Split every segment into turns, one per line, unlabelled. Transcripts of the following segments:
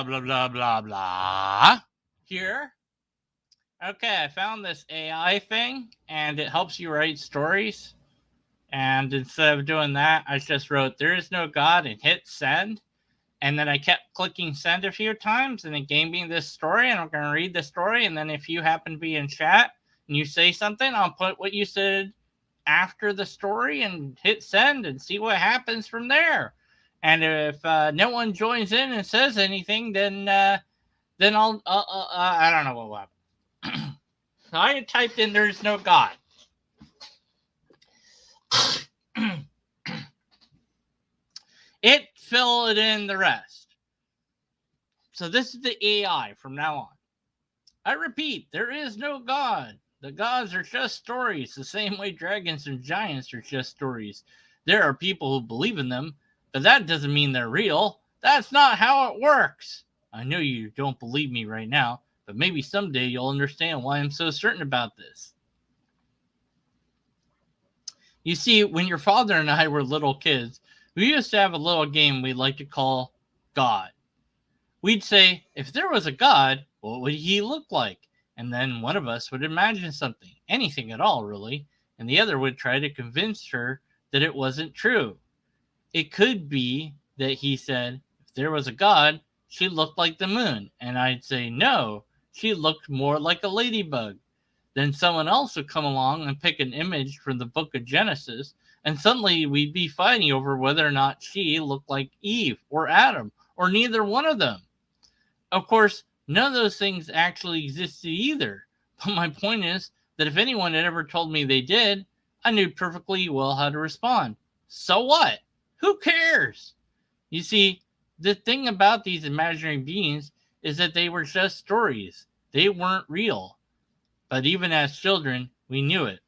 blah, blah, blah, blah. Here. Okay, I found this AI thing, and it helps you write stories. And instead of doing that, I just wrote, "There is no God," and hit send. And then I kept clicking send a few times, and it gave me this story, and I'm going to read the story. And then if you happen to be in chat and you say something, I'll put what you said after the story and hit send and see what happens from there. And if no one joins in and says anything, then I don't know what will happen. So I typed in "there's no God." It filled in the rest. So this is the AI from now on. I repeat, there is no God. The gods are just stories, the same way dragons and giants are just stories. There are people who believe in them, but that doesn't mean they're real. That's not how it works. I know you don't believe me right now, but maybe someday you'll understand why I'm so certain about this. You see, when your father and I were little kids, we used to have a little game we like to call God. We'd say, if there was a God, what would he look like? And then one of us would imagine something, anything at all, really, and the other would try to convince her that it wasn't true. It could be that he said, if there was a God, she looked like the moon, and I'd say, no, she looked more like a ladybug. Then someone else would come along and pick an image from the book of Genesis, and suddenly we'd be fighting over whether or not she looked like Eve or Adam, or neither one of them. Of course, none of those things actually existed either. But my point is that if anyone had ever told me they did, I knew perfectly well how to respond. So what? Who cares? You see, the thing about these imaginary beings is that they were just stories. They weren't real. But even as children, we knew it.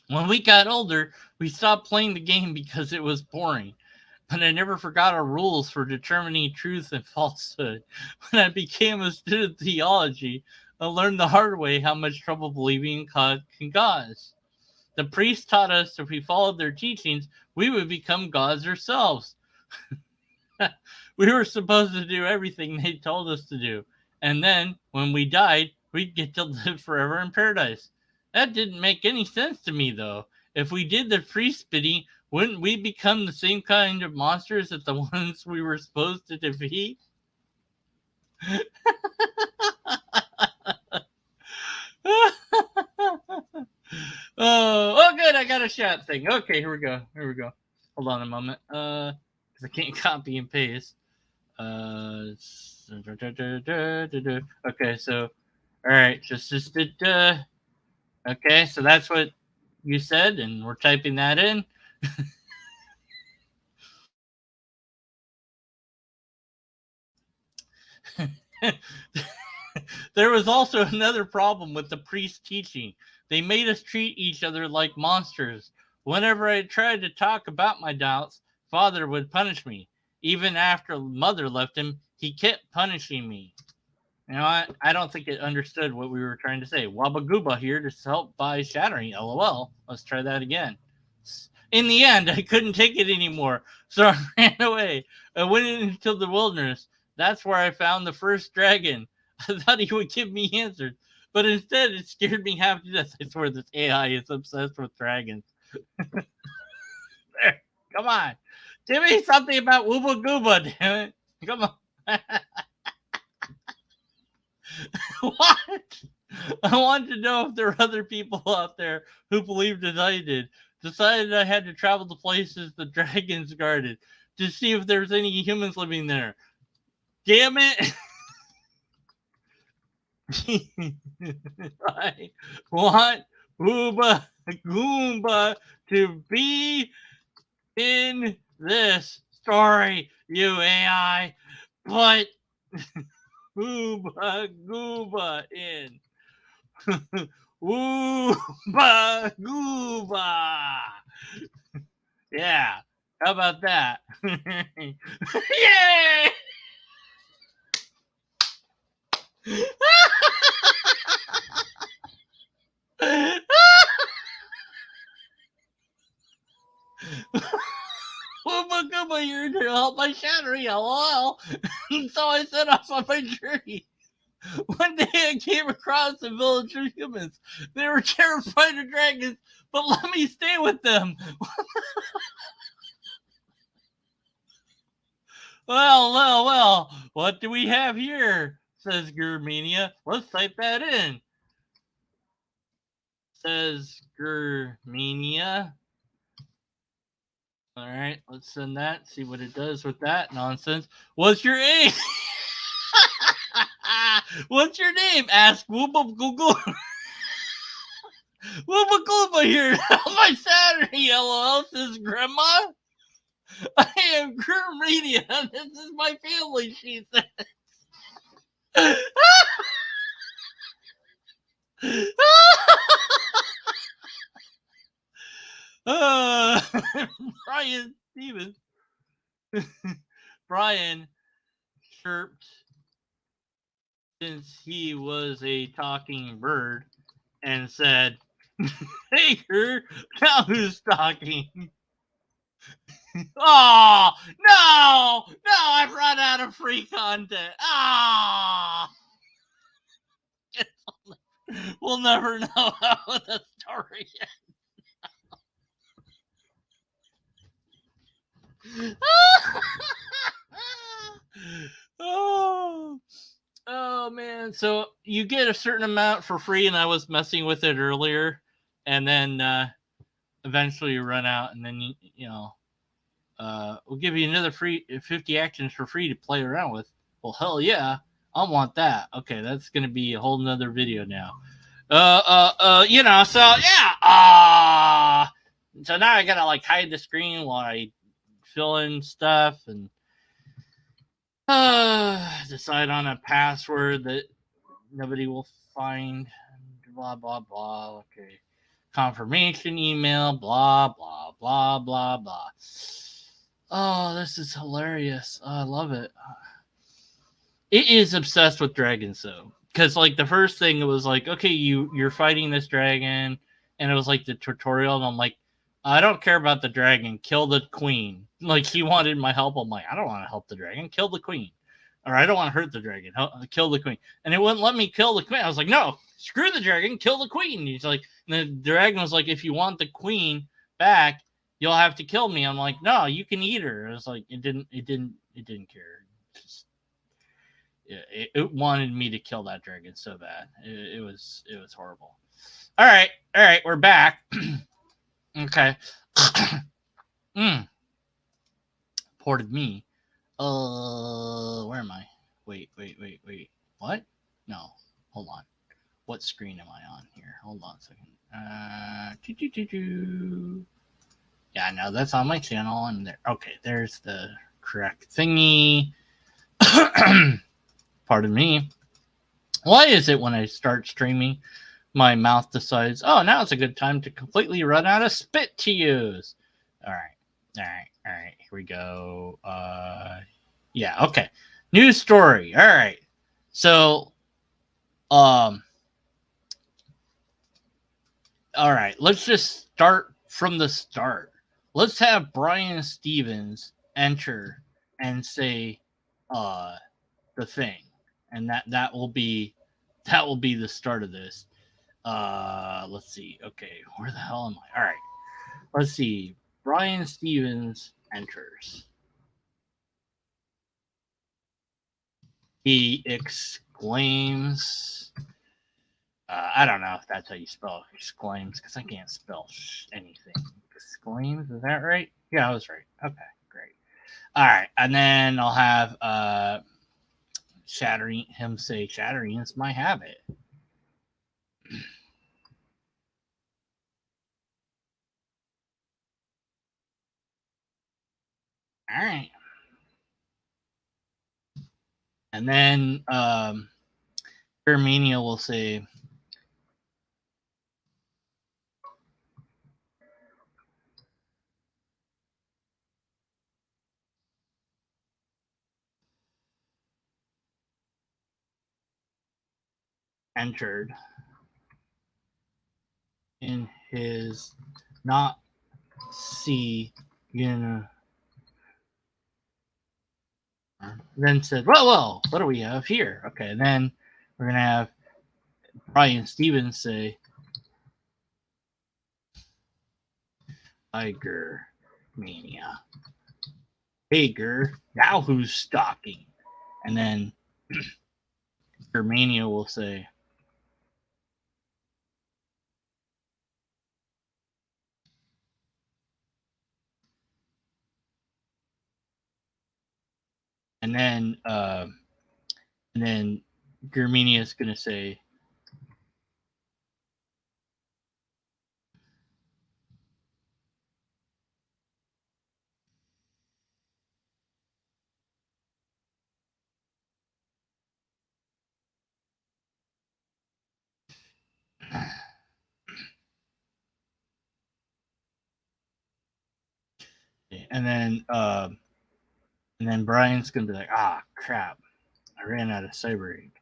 When we got older, we stopped playing the game because it was boring. But I never forgot our rules for determining truth and falsehood. When I became a student of theology, I learned the hard way how much trouble believing in God can cause. The priests taught us if we followed their teachings, we would become gods ourselves. We were supposed to do everything they told us to do. And then, when we died, we'd get to live forever in paradise. That didn't make any sense to me, though. If we did the priest bidding, wouldn't we become the same kind of monsters as the ones we were supposed to defeat? Oh, good. I got a shot thing. Okay, here we go. Here we go. Hold on a moment. Because I can't copy and paste. Okay, so all right, just okay, so that's what you said, and we're typing that in. There was also another problem with the priest teaching. They made us treat each other like monsters. Whenever I tried to talk about my doubts, Father would punish me. Even after Mother left him, he kept punishing me. You know, I don't think it understood what we were trying to say. Wabagooba here to help by shattering. LOL. Let's try that again. In the end, I couldn't take it anymore, so I ran away. I went into the wilderness. That's where I found the first dragon. I thought he would give me answers, but instead it scared me half to death. I swear this AI is obsessed with dragons. There, come on. Give me something about Wooba Gooba, damn it. Come on. What? I wanted to know if there were other people out there who believed as I did. Decided I had to travel to places the dragons guarded to see if there's any humans living there. Damn it! I want Ooba Goomba to be in this story, you AI. Put Ooba Gooba in. Ooba Gooba. Yeah. How about that? Yay! Ooba Wubba Goomba here to help my shattering, lol. So I set off on my journey. One day I came across a village of humans. They were terrified of dragons, but let me stay with them. Well, what do we have here? Says Germania. Let's type that in. Says Germania. All right, let's send that. See what it does with that nonsense. What's your age? What's your name? Ask Wooba Google. Wooba Gooba here. My Saturday, LOL, says Grandma. I am Germania. This is my family, she said. uh, Brian Stevens. Brian chirped since he was a talking bird and said, "Hey, her, now who's talking?" Oh, no, I've run out of free content. Ah, we'll never know how the story ends. Oh, oh man. So you get a certain amount for free, and I was messing with it earlier, and then eventually you run out, and then we'll give you another free 50 actions for free to play around with. Well, hell yeah, I want that. Okay, that's gonna be a whole nother video now. So yeah. So now I gotta like hide the screen while I fill in stuff and decide on a password that nobody will find. Blah blah blah. Okay. Confirmation email. Blah blah blah blah blah. Oh, this is hilarious. Oh, I love it. It is obsessed with dragons though, because like the first thing it was like, okay, you're fighting this dragon, and it was like the tutorial, and I'm like, I don't care about the dragon, kill the queen. Like he wanted my help, I'm like, I don't want to help the dragon, kill the queen, or I don't want to hurt the dragon, kill the queen, and it wouldn't let me kill the queen. I was like, no, screw the dragon, kill the queen. He's like, and the dragon was like, if you want the queen back, you'll have to kill me. I'm like, no, you can eat her. It was like it didn't care. Just, it wanted me to kill that dragon so bad. It was horrible. All right, we're back. Okay. Ported me. Where am I? Wait. What? No, hold on. What screen am I on here? Hold on a second. Yeah, no, that's on my channel, and there. Okay, there's the correct thingy. Pardon me. Why is it when I start streaming, my mouth decides, oh, now it's a good time to completely run out of spit to use? All right. Here we go. Yeah, okay. New story. All right. So, all right. Let's just start from the start. Let's have Brian Stevens enter and say, the thing, and that will be the start of this. Let's see. Okay, where the hell am I? All right, let's see. Brian Stevens enters. He exclaims. I don't know if that's how you spell exclaims, because I can't spell anything. Exclaims, is that right? Yeah, I was right. Okay, great. All right, and then I'll have shattering him say shattering is my habit. All right. And then Armenia will say, entered in his not see Then said, well, what do we have here? Okay, and then we're going to have Brian Stevens say, Tiger Mania. Tiger, now who's stalking? And then Germania will say, and then Germania is going to say, and then Brian's going to be like, ah, crap, I ran out of cyber ink.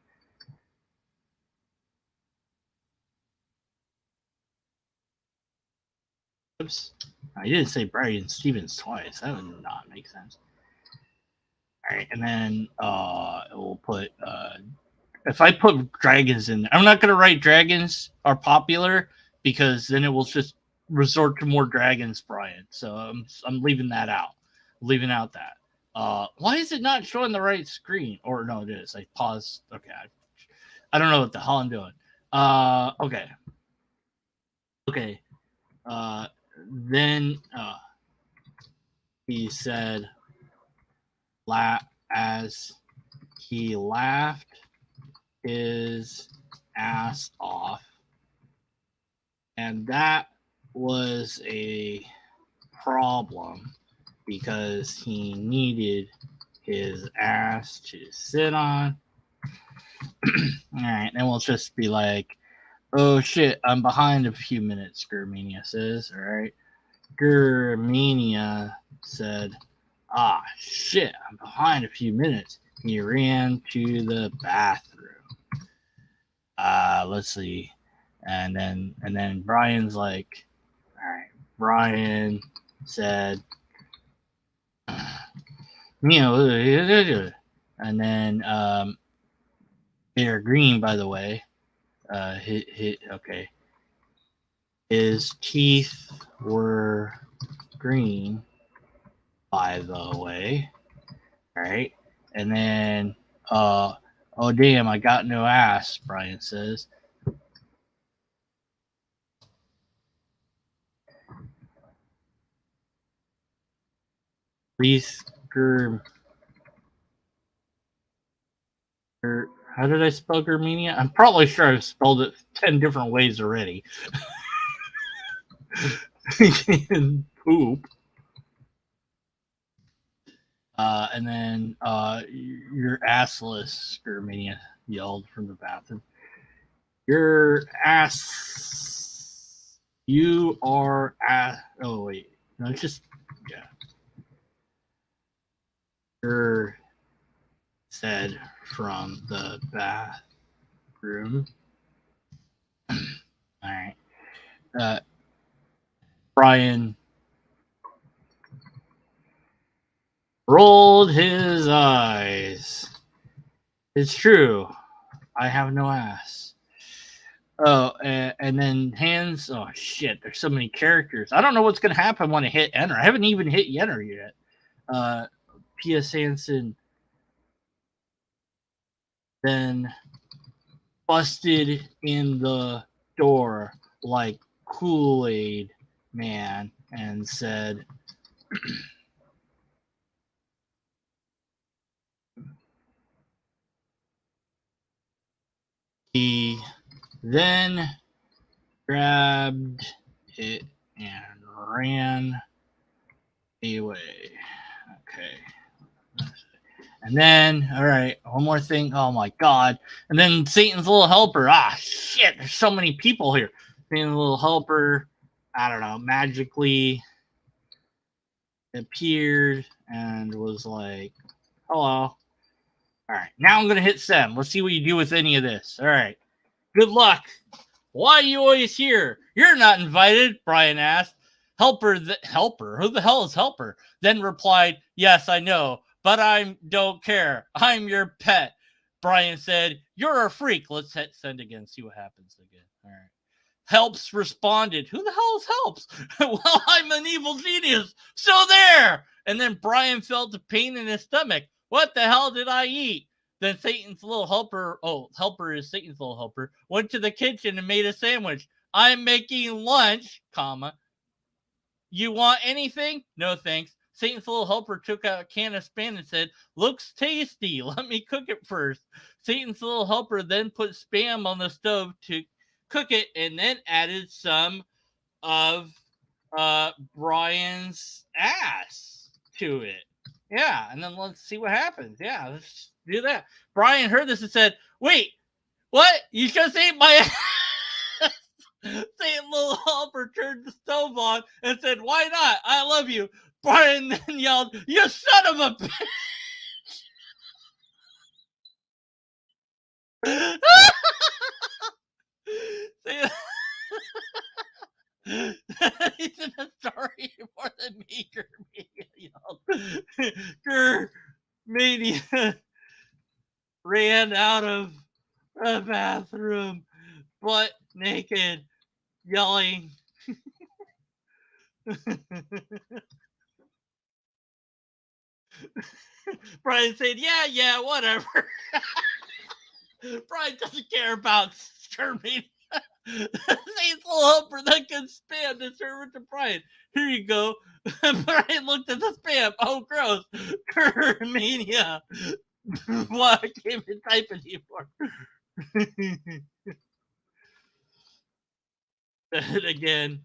Oops, I didn't say Brian Stevens twice. That would not make sense. All right, and then we'll put if I put dragons in, I'm not gonna write dragons are popular because then it will just resort to more dragons, Brian. So I'm leaving that out. Leaving out that. Why is it not showing the right screen? Or no, it is. I paused. Okay, I don't know what the hell I'm doing. Okay. Okay. Uh, then he said, as he laughed his ass off, and that was a problem because he needed his ass to sit on. All right, then we'll just be like, oh shit, I'm behind a few minutes, Germania says. All right. Germania said, ah, shit, I'm behind a few minutes. He ran to the bathroom. Let's see. And then Brian's like, all right. Brian said, you know, and then Peter Green, by the way, okay. His teeth were green, by the way. All right. And then, oh, damn, I got no ass, Brian says. Please, how did I spell Germania? I'm probably sure I've spelled it 10 different ways already. Poop. And then you're assless, Germania yelled from the bathroom. Your ass. You are ass. Oh, wait. No, it's just. Yeah. You're said from the bathroom. All right. Brian rolled his eyes. It's true. I have no ass. Oh, and then hands. Oh shit! There's so many characters. I don't know what's gonna happen when I hit enter. I haven't even hit enter yet. P.S. Hansen then busted in the door like Kool-Aid Man and said, he then grabbed it and ran away. Okay. And then, all right, one more thing. Oh my God. And then Satan's little helper. Ah, shit. There's so many people here. Satan's little helper, I don't know, magically appeared and was like, hello. All right. Now I'm going to hit send. Let's see what you do with any of this. All right. Good luck. Why are you always here? You're not invited, Brian asked. Helper? Who the hell is Helper? Then replied, yes, I know. but I don't care. I'm your pet. Brian said, "You're a freak." Let's hit send again, see what happens again. All right. Helps responded. Who the hell is Helps? Well, I'm an evil genius. So there. And then Brian felt a pain in his stomach. What the hell did I eat? Then Satan's little helper, helper is Satan's little helper, went to the kitchen and made a sandwich. I'm making lunch, comma. You want anything? No thanks. Satan's little helper took out a can of Spam and said, "Looks tasty. Let me cook it first." Satan's little helper then put Spam on the stove to cook it and then added some of Brian's ass to it. Yeah, and then let's see what happens. Yeah, let's do that. Brian heard this and said, "Wait, what? You just ate my ass?" Saint Little Helper turned the stove on and said, "Why not? I love you." Brian then yelled, "You son of a bitch!" He's in a story more than me, yelled. Mania ran out of the bathroom, butt naked, yelling. Brian said, "Yeah, whatever." Brian doesn't care about exterminating. Saints will helper that can spam and serve it to Brian. Here you go. Brian looked at the spam. Oh, gross. Mania. What? I can't even type anymore. And again,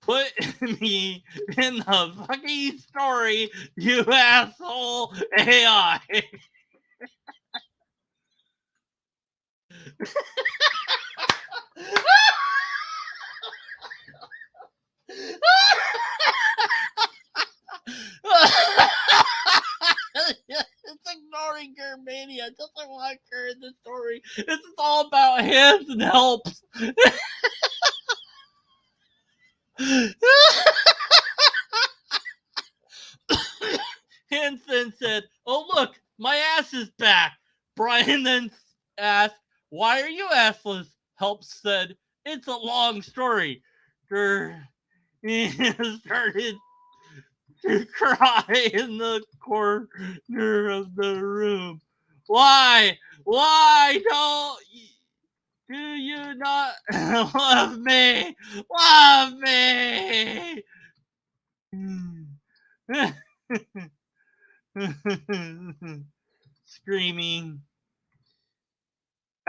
put me in the fucking story, you asshole AI. It's ignoring Germania. It doesn't want her in the story. It's all about hands and Helps. Hans then said, "Oh, look, my ass is back." Brian then asked, "Why are you assless?" Helps said, "It's a long story." He started to cry in the corner of the room. Why? Why do you not love me? Love me! Screaming.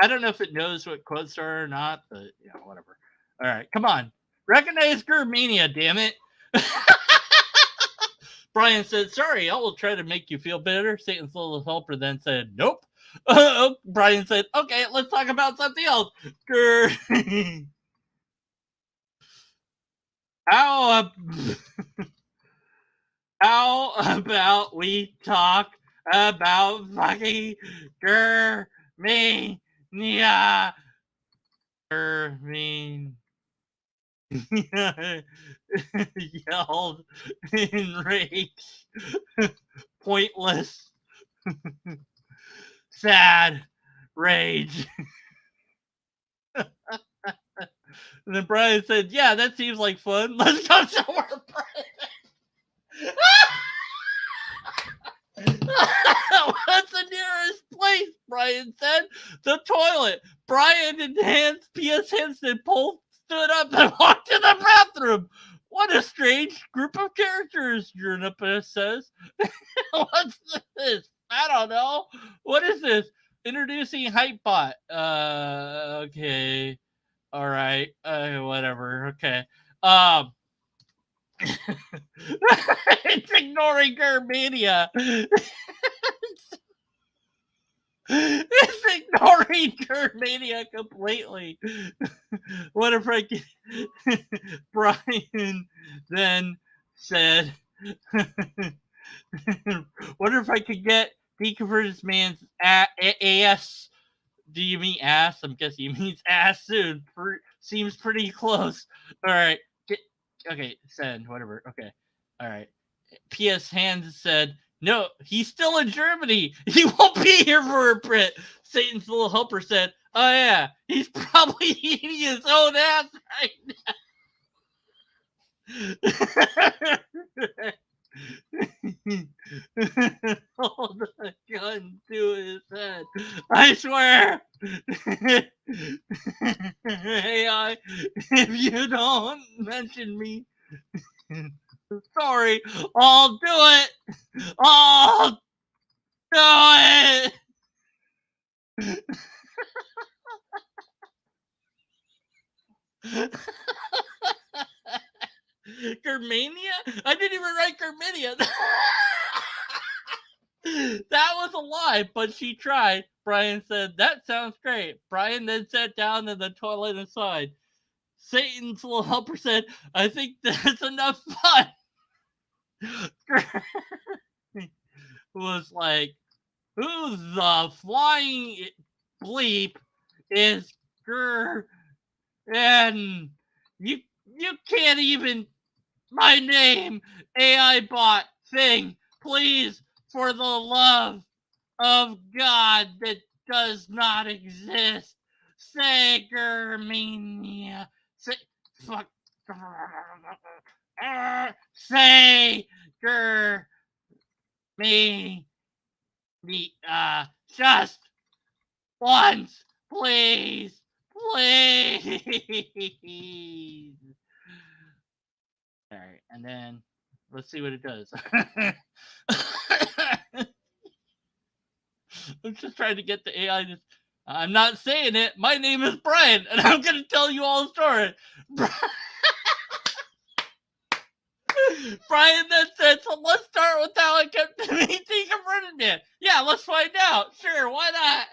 I don't know if it knows what quotes are or not, but yeah, whatever. All right, come on. Recognize Germania, damn it. Brian said, "Sorry, I will try to make you feel better." Satan's little helper then said, "Nope." Brian said, "Okay, let's talk about something else." How, how about we talk about fucking Germania? Germania. Yelled in rage. Pointless, sad rage. And then Brian said, "Yeah, that seems like fun. Let's go somewhere private." What's the nearest place? Brian said. The toilet. Brian and P.S. Henson both stood up and walked to the bathroom. What a strange group of characters, Juniper says. What's this? I don't know. What is this? Introducing Hypebot. Okay. All right. Whatever. Okay. Um, it's ignoring Germania. It's ignoring Germania completely. What if I can... Brian then said, "What if I could get Deconverted Man's ass?" Do you mean ass? I'm guessing he means ass soon. Seems pretty close. All right. Okay, send, whatever. Okay. All right. P.S. Hands said, No, he's still in Germany. He won't be here for a bit. Satan's little helper said, oh yeah, he's probably eating his own ass right now. Hold a gun to his head. I swear. AI, if you don't mention me, sorry, I'll do it. I'll do it. Germania? I didn't even write Germania. That was a lie, but she tried. Brian said, that sounds great. Brian then sat down in the toilet and sighed. Satan's little helper said, I think that's enough fun. Was like, who the flying bleep is Ger? And you can't even my name, AI bot thing, please, for the love of God that does not exist. Say Germania. Say fuck. Say me just once, please. Please. All right, and then let's see what it does. I'm just trying to get the AI to. I'm not saying it. My name is Brian, and I'm going to tell you all the story. Brian then said, so let's start with how I kept meeting converted man. Yeah, let's find out. Sure, why not?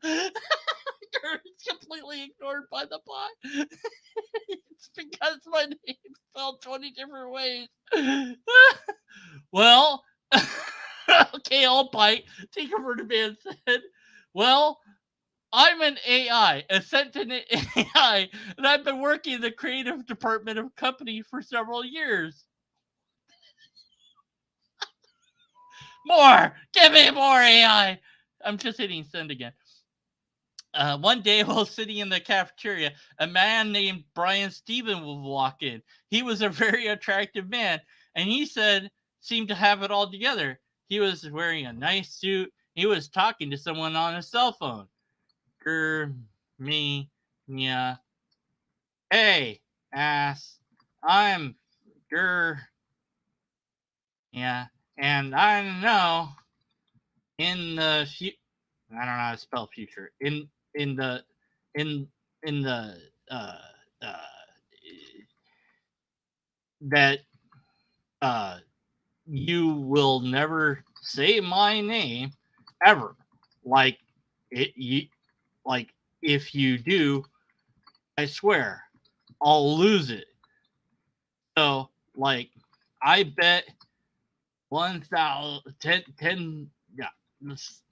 It's completely ignored by the bot. It's because my name's spelled 20 different ways. Well, okay, I'll bite. Deconverted man said, well, I'm an AI, a sentient AI, and I've been working in the creative department of a company for several years. More! Give me more AI! I'm just hitting send again. One day, while sitting in the cafeteria, a man named Brian Stephen will walk in. He was a very attractive man, and he said, seemed to have it all together. He was wearing a nice suit. He was talking to someone on his cell phone. Me, yeah. Hey, ass. I'm yeah. And I know in the I don't know how to spell future. In the in in the uh uh that uh you will never say my name ever. Like like if you do, I swear I'll lose it. So like I bet 1,000 10 yeah,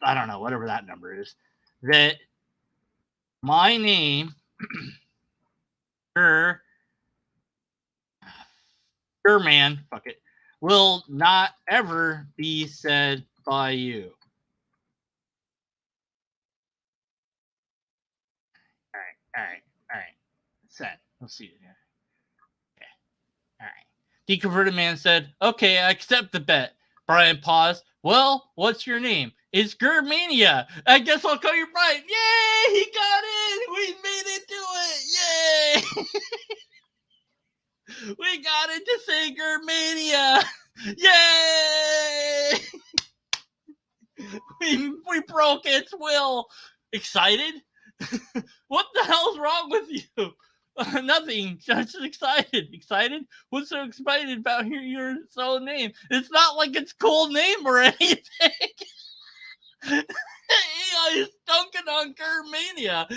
I don't know, whatever that number is, that my name her man, fuck it, will not ever be said by you. All right. Send. Let's see here. Okay. All right. Deconverted man said, okay, I accept the bet. Brian paused. Well, what's your name? It's Germania. I guess I'll call you Brian. Yay! He got in. We made it to it. Yay! We got it to say Germania. Yay! We broke its will. Excited? What the hell's wrong with you? Nothing. Just excited. Excited? What's so excited about hearing your own name? It's not like it's a cool name or anything. AI is dunking on Germania.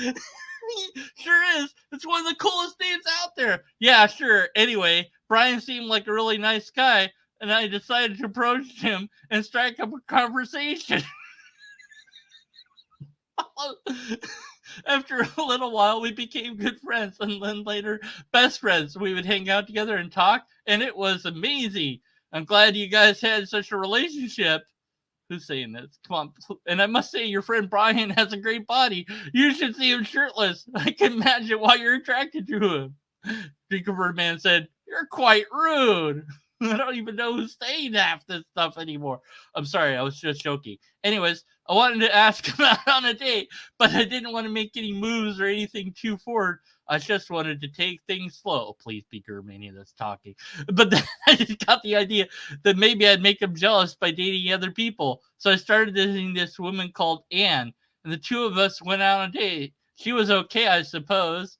Sure is. It's one of the coolest names out there. Yeah, sure. Anyway, Brian seemed like a really nice guy, and I decided to approach him and strike up a conversation. After a little while, we became good friends, and then later, best friends. We would hang out together and talk, and it was amazing. I'm glad you guys had such a relationship. Who's saying this? Come on. And I must say, your friend Brian has a great body. You should see him shirtless. I can imagine why you're attracted to him. Drinker Man said, "You're quite rude." I don't even know who's saying half this stuff anymore. I'm sorry, I was just joking. Anyways, I wanted to ask him out on a date, but I didn't want to make any moves or anything too forward. I just wanted to take things slow. Please be Germania that's talking. But then I just got the idea that maybe I'd make him jealous by dating other people. So I started dating this woman called Anne, and the two of us went out on a date. She was okay, I suppose.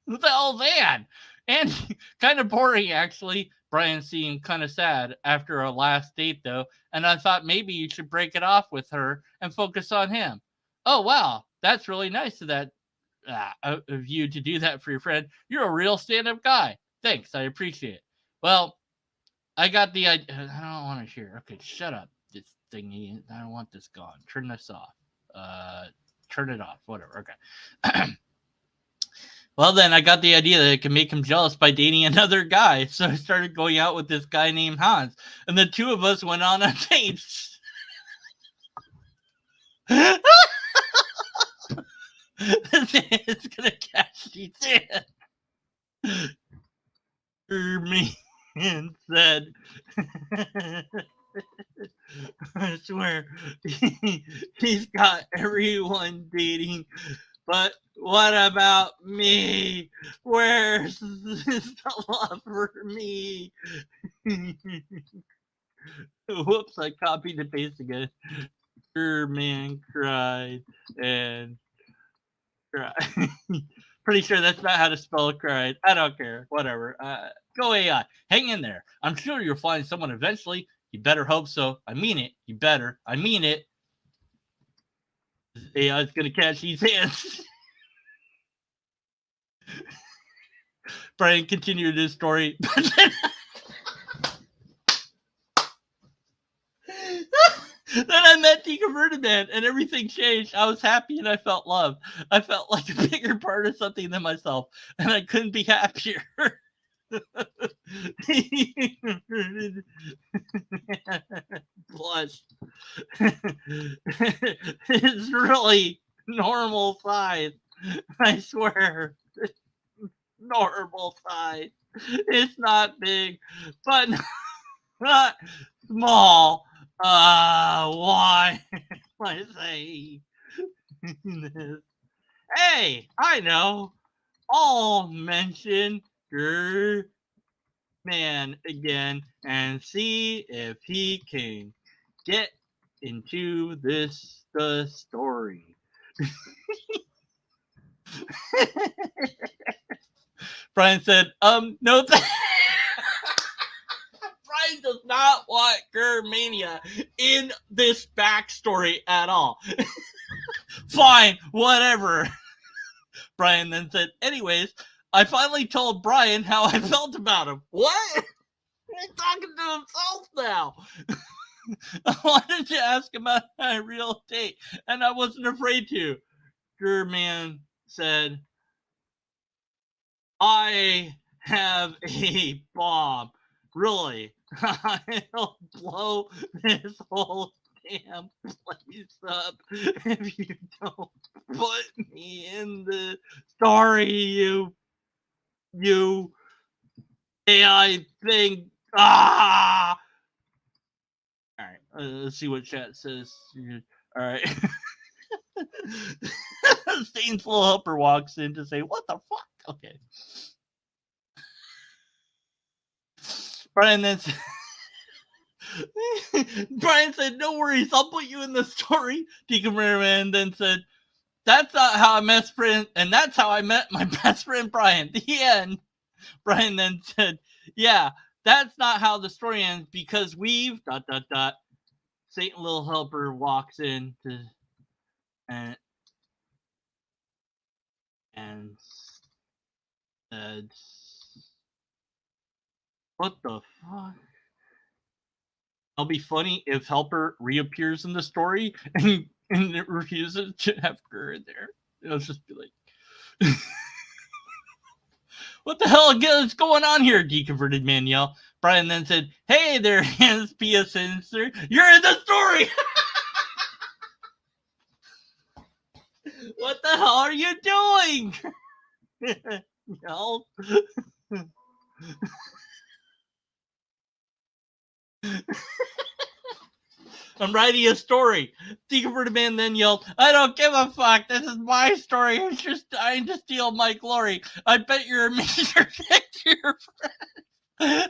Who the hell's Anne? And kind of boring, actually. Brian seemed kind of sad after our last date, though, and I thought maybe you should break it off with her and focus on him. Oh, wow. That's really nice of you to do that for your friend. You're a real stand up guy. Thanks. I appreciate it. Well, I got the idea. I don't want to hear. Okay, shut up. This thingy. I don't want this gone. Turn this off. Uh, Turn it off. Whatever. Okay. Well, then I got the idea that it could make him jealous by dating another guy. So I started going out with this guy named Hans, and the two of us went on a date. It's gonna catch these in. Me and said, I swear, he's got everyone dating. But what about me? Where's the love for me? Whoops, I copied and pasted again. Man cried and cried. Pretty sure that's not how to spell cried. I don't care. Whatever. Go AI. Hang in there. I'm sure you'll find someone eventually. You better hope so. I mean it. You better. I mean it. AI's gonna catch these hands. Brian continued his story. Then I met the converted man and everything changed. I was happy and I felt loved. I felt like a bigger part of something than myself, and I couldn't be happier. Blush. It's really normal size. I swear. Normal size. It's not big, but not small. Why am I saying this? Hey, I know. I'll mention your man again and see if he can get into the story. Brian said, no Brian does not want Germania in this backstory at all. Fine, whatever. Brian then said, anyways, I finally told Brian how I felt about him. What? He's talking to himself now. I wanted to ask him about my real date, and I wasn't afraid to. German said, I have a bomb. Really? I'll blow this whole damn place up if you don't put me in the story, you AI thing. Ah! All right, let's see what chat says. All right. Stain's little helper walks in to say, "What the fuck?" Okay. Brian then said, Brian said, "No worries, I'll put you in the story." Deacon Man then said, "That's not how I met friend, and that's how I met my best friend Brian." The end. Brian then said, "Yeah, that's not how the story ends because we've ... Satan Little Helper walks in to and said, "What the fuck?" It'll be funny if Helper reappears in the story and it refuses to have her in there. It'll just be like, what the hell is going on here? Deconverted man yelled. Brian then said, hey there, Hans P.S. Sinister. You're in the story! What the hell are you doing? No. I'm writing a story. Deconverted man then yelled, I don't give a fuck. This is my story. Who's just trying to steal my glory? I bet you're a major dick to your friend. I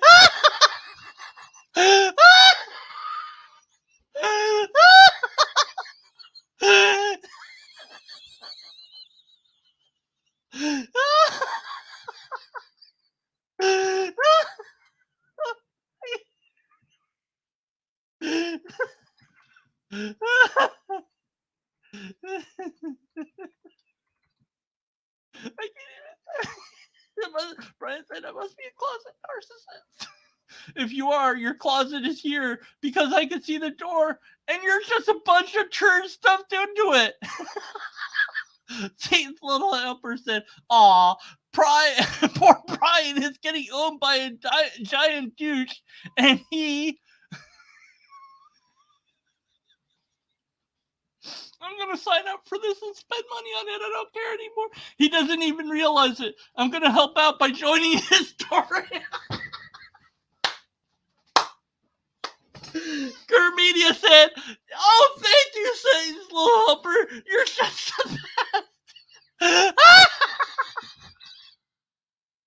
can't even. Brian said I must be a closet narcissist. If you are, your closet is here because I can see the door and you're just a bunch of churn stuffed into it. Satan's little helper said, aw, poor Brian is getting owned by a giant douche and I'm going to sign up for this and spend money on it. I don't care anymore. He doesn't even realize it. I'm going to help out by joining his story. Media said, oh, thank you, Satan's little helper. You're just the best.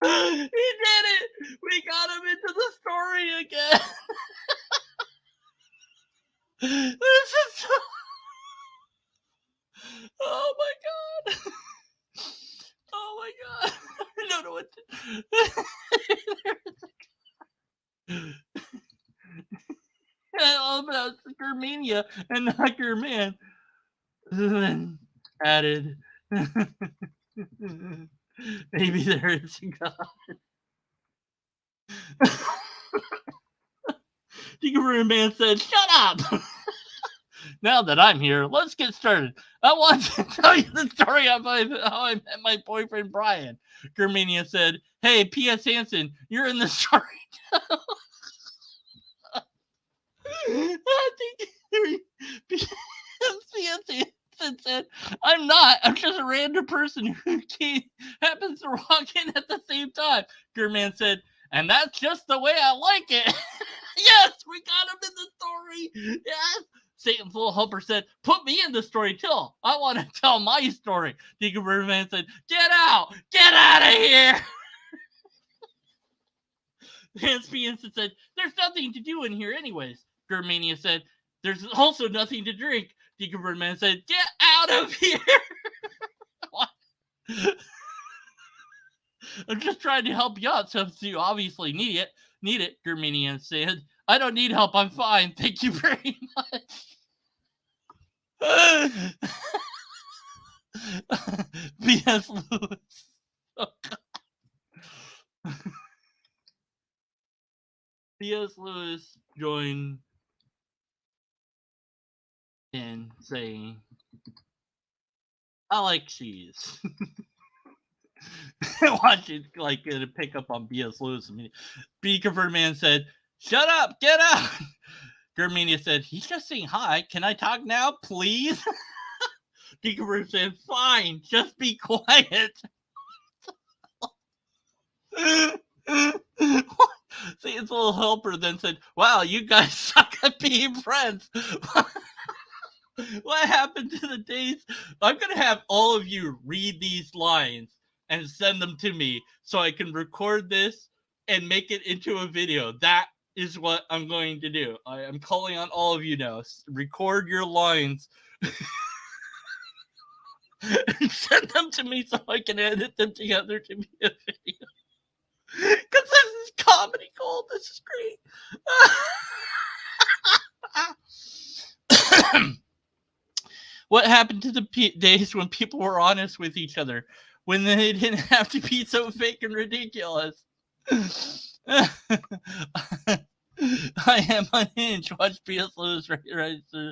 He did it. We got him into the story again. This is so... Oh my god. Oh my god. I don't know what to... All about Germania and not German. Then added, maybe there is a god. Deconverted man said, shut up. Now that I'm here, let's get started. I want to tell you the story of how I met my boyfriend Brian. Germania said, hey, P.S. Hansen, you're in the story too. I think P.S. Hansen said, I'm not. I'm just a random person who happens to walk in at the same time. German said, and that's just the way I like it. Yes, we got him in the story. Yes. Satan's little helper said, put me in the story too. I want to tell my story. Deconverted man said, get out of here. Hans Piensen said, there's nothing to do in here anyways. Germania said, there's also nothing to drink. Deconverted man said, get out of here. I'm just trying to help you out since you obviously need it. Germania said, I don't need help. I'm fine. Thank you very much. B.S. Lewis. Oh, B.S. Lewis joined in saying, I like cheese. Watching like to pick up on B.S. Lewis. Deconverted man said, shut up, get out. Germania said, he's just saying hi. Can I talk now, please? Deconverted said, fine, just be quiet. Satan's little helper then said, wow, you guys suck at being friends. What happened to the days? I'm going to have all of you read these lines and send them to me so I can record this and make it into a video. That is what I'm going to do. I am calling on all of you now. Record your lines and send them to me so I can edit them together to be a video. Because this is comedy gold. This is great. What happened to the days when people were honest with each other? When they didn't have to be so fake and ridiculous? I am unhinged. Watch P.S. Lewis right. So,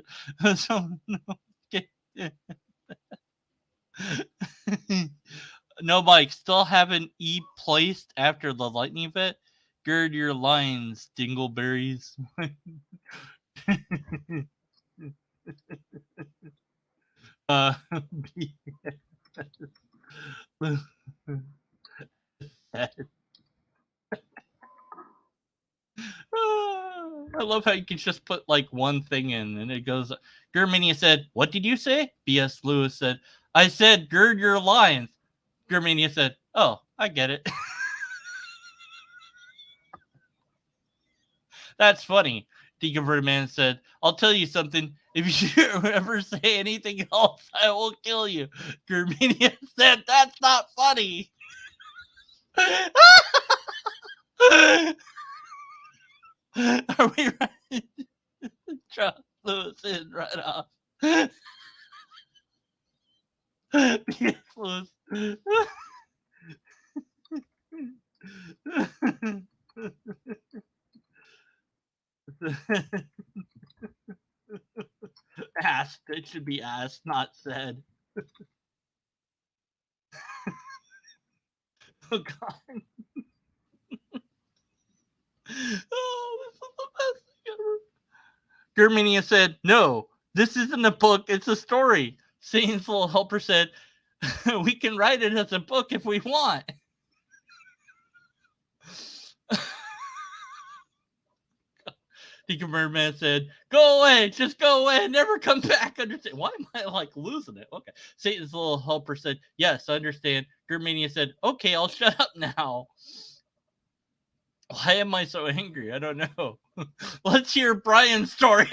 no, okay. No, Mike, still haven't E placed after the lightning bit. Gird your lines, dingleberries. uh, I love how you can just put like one thing in and it goes. Germania said, "What did you say?" B.S. Lewis said, "I said gird your lines." Germania said, "Oh, I get it." That's funny. Deconverted Man said, "I'll tell you something. If you ever say anything else, I will kill you." Germania said, "That's not funny." Are we right? Drop Lewis in right off. B.S. Lewis. Asked. It should be asked, not said. Oh God. Oh, this is the best thing ever. Germania said, "No, this isn't a book, it's a story." Satan's little helper said, "We can write it as a book if we want." The converted man said, "Go away, just go away, and never come back." Understand? Why am I like losing it? Okay. Satan's little helper said, "Yes, I understand." Germania said, "Okay, I'll shut up now." Why am I so angry? I don't know. Let's hear Brian's story.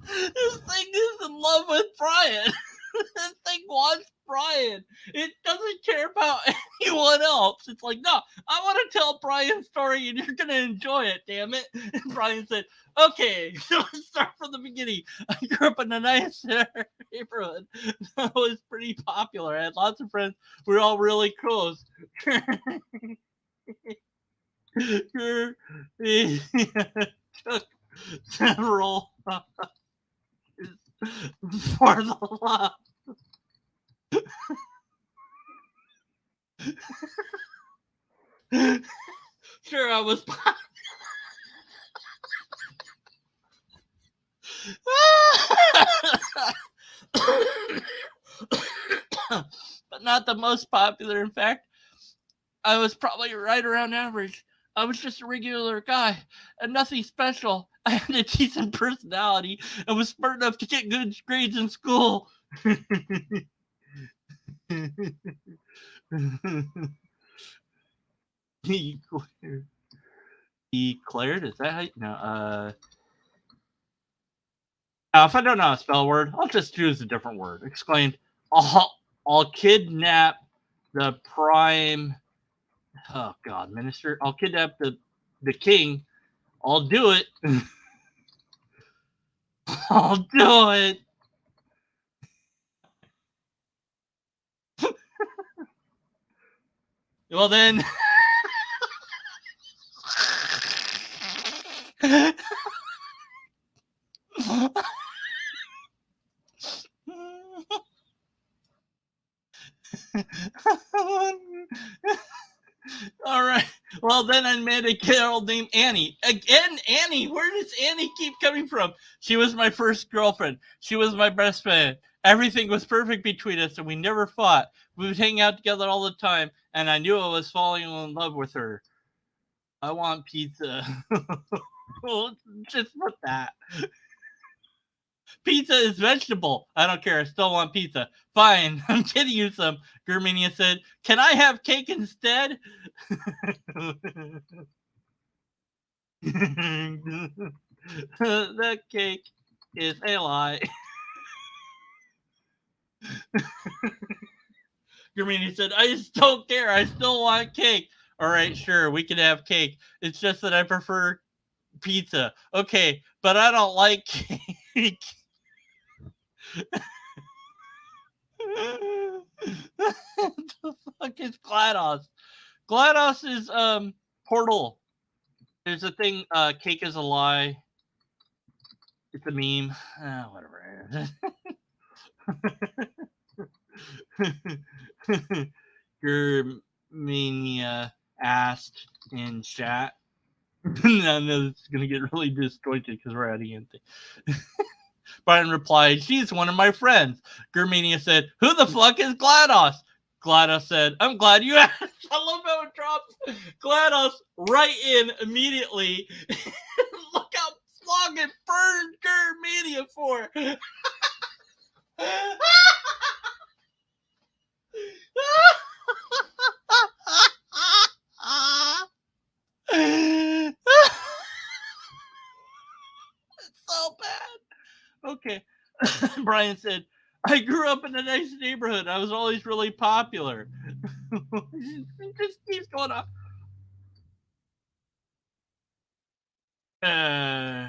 This thing is in love with Brian. This thing wants Brian. It doesn't care about anyone else. It's like, no, I want to tell Brian's story and you're going to enjoy it, damn it. And Brian said, okay, so let's start from the beginning. I grew up in a nice neighborhood that was pretty popular. I had lots of friends. We were all really close. Took several for the love. Sure, I was. But not the most popular. In fact, I was probably right around average. I was just a regular guy and nothing special. I had a decent personality and was smart enough to get good grades in school. Declared. Declared? Is that how you, no, now, if I don't know how to spell a word, I'll just choose a different word. Exclaimed, I'll kidnap the prime. Oh God, minister! I'll kidnap the king. I'll do it. I'll do it. Well then. All right. Well, then I met a girl named Annie. Again, Annie. Where does Annie keep coming from? She was my first girlfriend. She was my best friend. Everything was perfect between us, and we never fought. We would hang out together all the time, and I knew I was falling in love with her. I want pizza. Well, just put that. Pizza is vegetable. I don't care. I still want pizza. Fine. I'm getting you some. Germania said, "Can I have cake instead?" The cake is a lie. Germania said, "I just don't care. I still want cake." All right, sure. We can have cake. It's just that I prefer pizza. Okay, but I don't like cake. What the fuck is GLaDOS? GLaDOS is Portal. There's a thing, cake is a lie. It's a meme. Whatever. Germania asked in chat. No, this is gonna get really disjointed because we're adding in things. Brian replied, "She's one of my friends." Germania said, "Who the fuck is GLaDOS?" GLaDOS said, "I'm glad you asked." I love how it drops GLaDOS right in immediately. Look how long it burned Germania for. So bad. Okay. Brian said, "I grew up in a nice neighborhood. I was always really popular." It just keeps going up. Uh,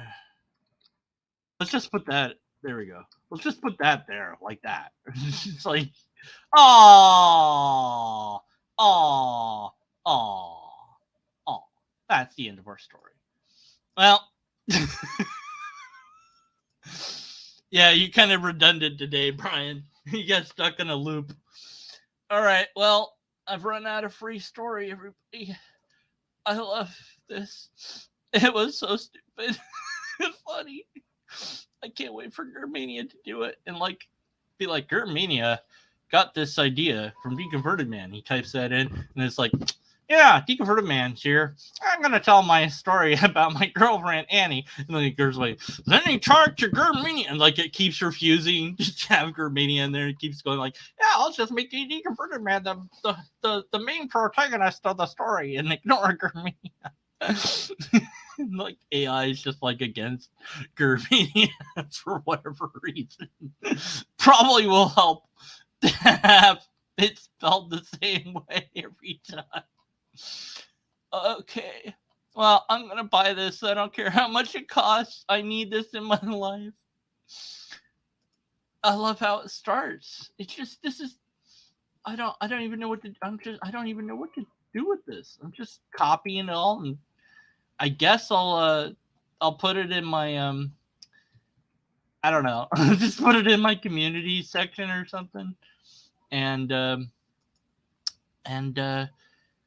let's just put that. There we go. Let's just put that there like that. It's like, oh, oh, oh, oh. That's the end of our story. Well, yeah, you kind of redundant today, Brian. You got stuck in a loop. All right. Well, I've run out of free story, everybody. I love this. It was so stupid. Funny. I can't wait for Germania to do it and like be like, Germania got this idea from Deconverted Man. He types that in and it's like, yeah, Deconverted Man's here. I'm gonna tell my story about my girlfriend Annie. And then he goes like, then he talked to Germania, and like it keeps refusing to have Germania in there. It keeps going like, yeah, I'll just make Deconverted Man the main protagonist of the story and ignore Germania. Like AI is just like against Germania for whatever reason. Probably will help to have it spelled the same way every time. Okay. Well, I'm gonna buy this. I don't care how much it costs. I need this in my life. I love how it starts. It's just this is I don't even know what to I don't even know what to do with this. I'm just copying it all and I guess I'll put it in my I don't know. Just put it in my community section or something. And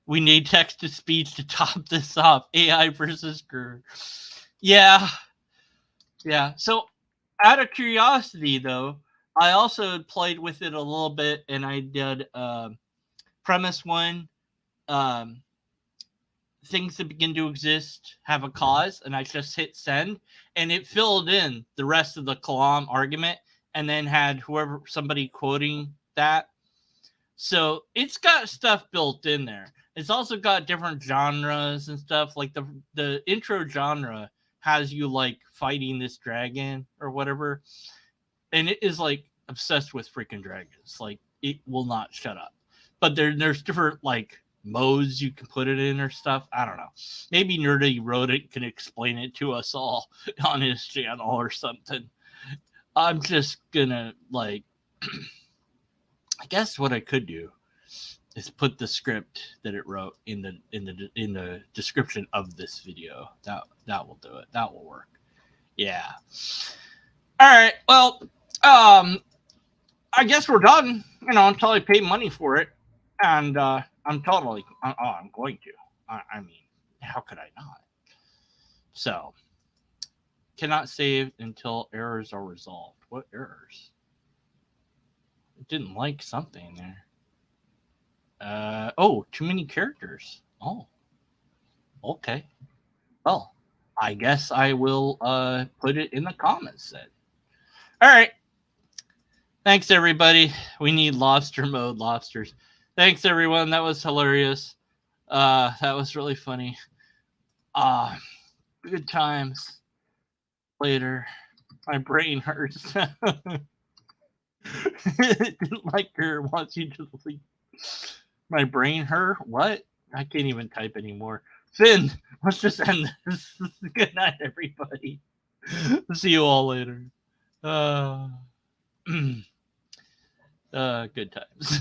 we need text to speech to top this off. AI versus Grr. Yeah. Yeah. So out of curiosity though, I also played with it a little bit and I did premise one, um, things that begin to exist have a cause, and I just hit send, and it filled in the rest of the Kalam argument, and then had somebody quoting that. So it's got stuff built in there. It's also got different genres and stuff. Like the intro genre has you like fighting this dragon or whatever, and it is like obsessed with freaking dragons. Like it will not shut up. But there's different like modes you can put it in or stuff. I don't know. Maybe Nerdy wrote it can explain it to us all on his channel or something. I'm just gonna like I guess what I could do is put the script that it wrote in the description of this video. That will do it. That will work. Yeah. All right. Well, I guess we're done. You know, until I pay money for it, and I'm totally. I'm going to. I mean, how could I not? So, cannot save until errors are resolved. What errors? It didn't like something there. Oh, too many characters. Oh, okay. Well, I guess I will put it in the comments then. All right. Thanks, everybody. We need lobster mode lobsters. Thanks, everyone. That was hilarious. That was really funny. Good times. Later. My brain hurts. Didn't like her. Wants you to sleep. My brain hurt? What? I can't even type anymore. Finn, let's just end this. Good night, everybody. See you all later. Good times.